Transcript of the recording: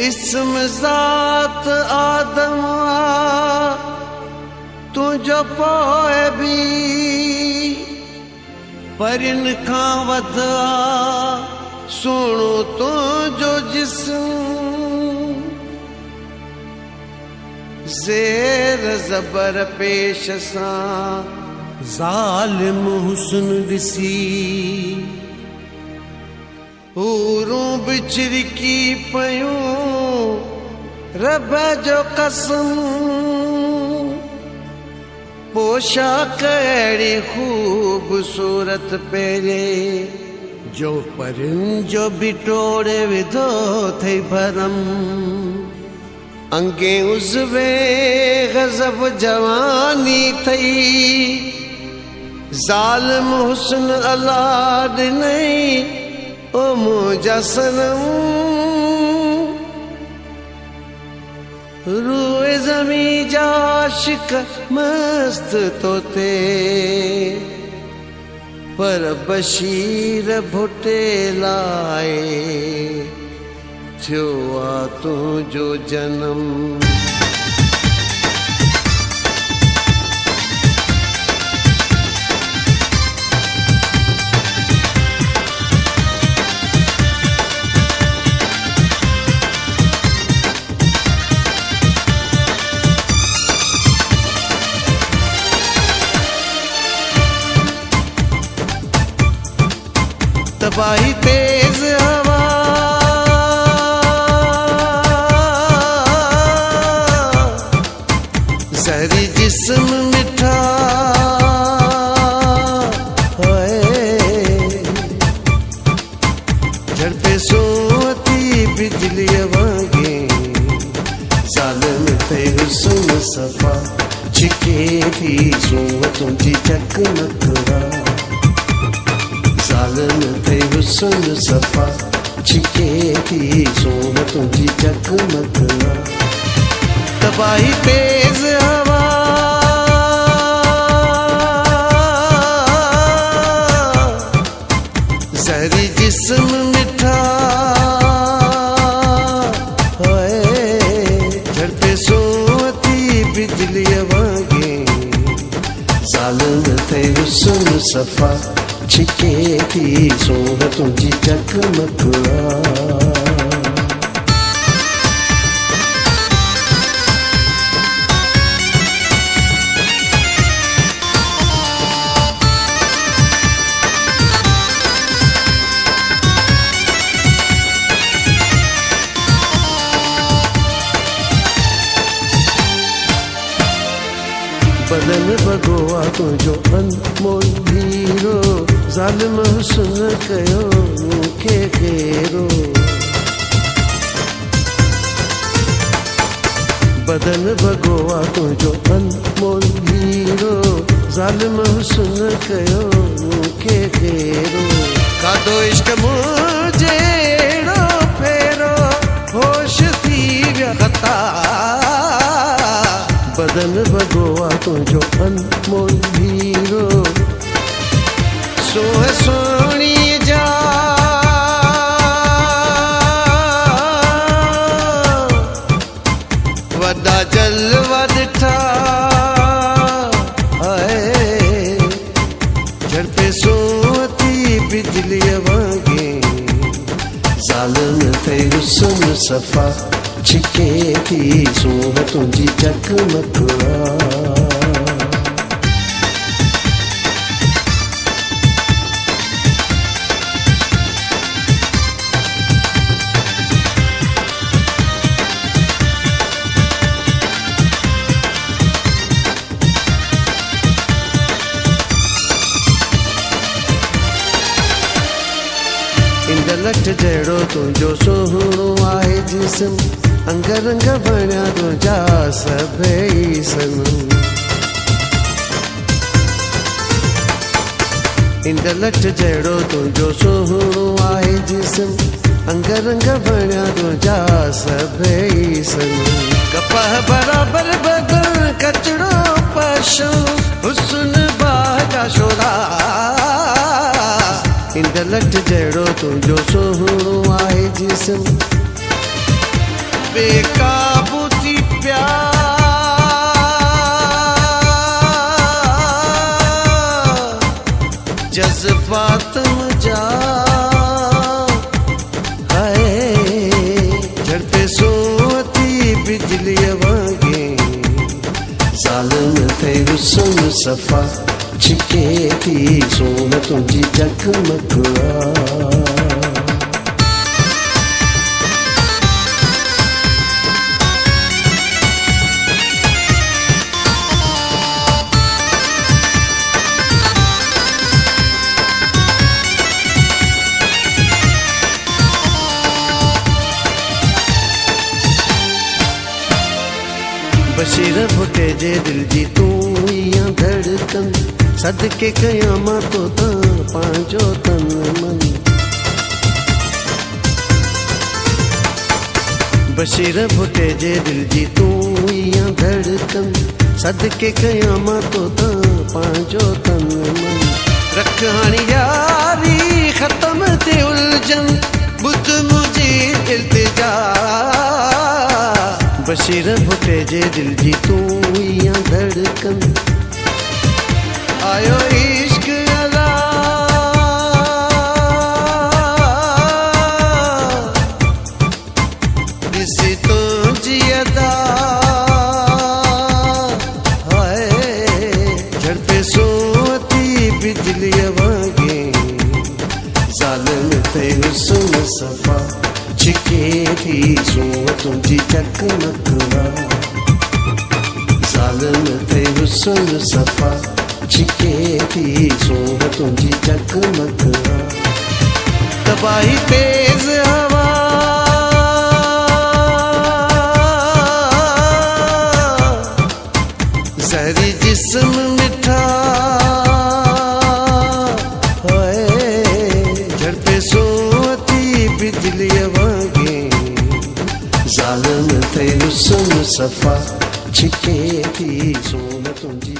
इसम ज़ात आदम तुझो पोए भी पर इनखां वध सुणो तुझो जिस्म ज़ेर ज़बर पेश सां ज़ालिम हुस्न ॾिसी हूरूं बिछड़की पयूं रब जो कसम पोशाक अहिड़ी ख़ूबसूरत पहिरे जो परिन जो बि टोड़े विधो थई भरम अंगे उज़वे गज़ब जवानी थई ज़ालिम हुस्न अल्लाह ॾिनई ओ मुंहिंजा सनम रूए ज़मी जा आशिक़ मस्त तोते पर बशीर भुटे लाए थियो आ तुंहिंजो जनम तबाही तेज हवा जहरी जिस्म मिठा झड़पे सोती बिजली वांगे ज़ालिम थे हुस्न सफ़ा छिके थी सोवतों जी चकमकवा ज़ालिम थे हुस्न सफ़ा छिके थी सोवतों जी चकमकवा तबाही तेज हवा जहरी जिस्म मिठा झड़पे सोती बिजली वांगे ज़ालिम थे हुस्न सफ़ा छिके थी सोवतों जी चकमकवा बदन भगोआ तुझो अनमोल हीरो ज़ालिम हुस्न कयो मूंखे घेरो बदन भगोआ तुझो अनमोल हीरो ज़ालिम हुस्न कयो मूंखे घेरो कादो इश्क मुझे एड़ो फेरो होश थी विया ख़ता बदन भगोआ तुझो अनमोल हीरो सोह सोणी जा वॾा जलवा ॾिठा झड़पे सोती बिजलीअ वांगे ज़ालिम थे हुस्न सफ़ा छिके थी सोवतों जी चकमकवा इंदलठ जहिड़ो तुंहिंजो सुहिणो आहे जिस्म अंग रंग बणिया तुंहिंजा सभई सनम इंदलठ जहिड़ो तुंहिंजो सुहिणो आहे जिस्म अंग रंग बणिया तुंहिंजा सभई सनम कपह बराबर बदन कचड़ो पशो हुस्न बाजा शोधा इंदलठ जहिड़ो तुंहिंजो सुहिणो आहे जिस्म बेकाबू थी प्यार जज्बात मुझा है झड़ते सोती बिजली वागे ज़ालिम थे हुस्न सफ़ा छिके थी सोन तुझी चकमक बशीर भुटे जे दिल जी तू या धड़कन सदके कयामा तो ता पांजो तन मन बशीर भुटे जे दिल जी तू या धड़कन सदके कयामा तो ता पांजो तन मन रख हानी यारी खत्म ते उलझन बुत मुझे इल्तिजा बशीर भुटे जे दिल जी तू या धड़कन आयो इश्क अदा दिसी तो जियदा हाय झड़ते सोती बिजली वागे ज़ालिम थे हुस्न सफ़ा छिके थी सो तुझी चकमक ज़ालिम थे हुस्न सफ़ा छिके थी सो तुझी चकमक तबाही तेज हवा जहरी जिस्म मिठा झड़ते सोती बिजली वागे ज़ालिम थे हुस्न सफ़ा छिके थी सोन तुझी